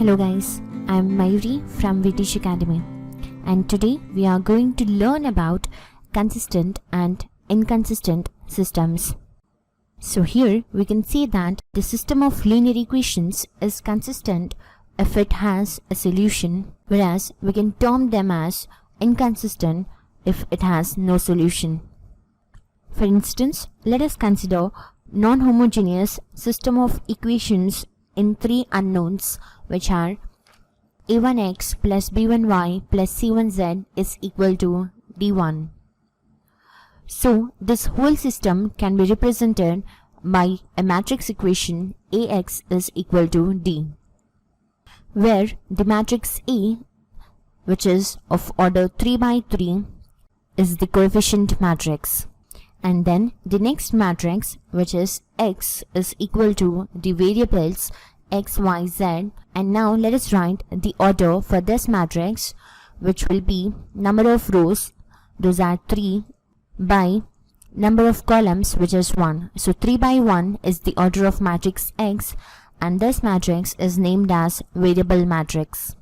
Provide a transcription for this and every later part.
Hello guys, I am Mayuri from Vitish Academy, and today we are going to learn about consistent and inconsistent systems. So here we can see that the system of linear equations is consistent if it has a solution, whereas we can term them as inconsistent if it has no solution. For instance, let us consider non-homogeneous system of equations in three unknowns, which are a1x plus b1y plus c1z is equal to d1. So this whole system can be represented by a matrix equation Ax is equal to D, where the matrix A, which is of order 3 by 3, is the coefficient matrix, and then the next matrix, which is X, is equal to the variables x, y, z. And now let us write the order for this matrix, which will be number of rows, those are 3, by number of columns, which is 1. So 3 by 1 is the order of matrix X, and this matrix is named as variable matrix.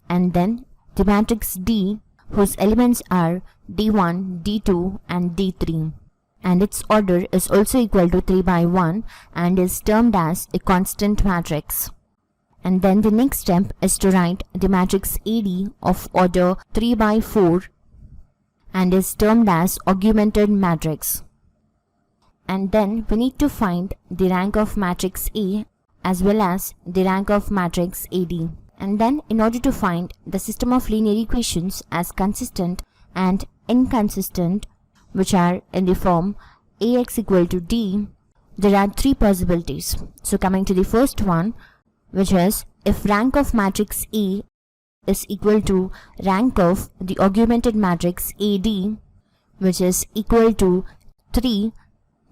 And then the matrix D, whose elements are D1, D2 and D3, and its order is also equal to 3 by 1 and is termed as a constant matrix. And then the next step is to write the matrix AD of order 3 by 4 and is termed as augmented matrix. And then we need to find the rank of matrix A as well as the rank of matrix AD. And then in order to find the system of linear equations as consistent and inconsistent, which are in the form Ax equal to D, there are three possibilities. So coming to the first one, which is if rank of matrix A is equal to rank of the augmented matrix AD, which is equal to 3,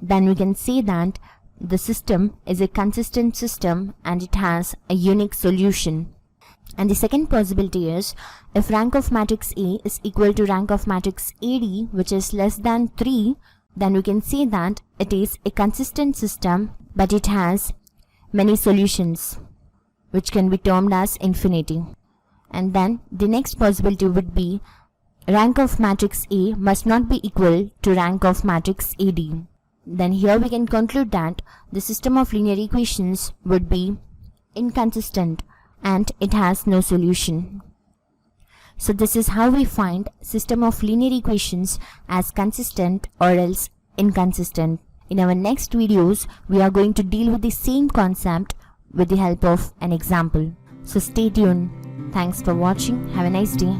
then we can say that the system is a consistent system and it has a unique solution. And the second possibility is if rank of matrix A is equal to rank of matrix AD, which is less than 3, then we can say that it is a consistent system but it has many solutions, which can be termed as infinity. And then the next possibility would be rank of matrix A must not be equal to rank of matrix AD. Then here we can conclude that the system of linear equations would be inconsistent and it has no solution. So this is how we find system of linear equations as consistent or else inconsistent. In our next videos, we are going to deal with the same concept with the help of an example. So stay tuned. Thanks for watching. Have a nice day.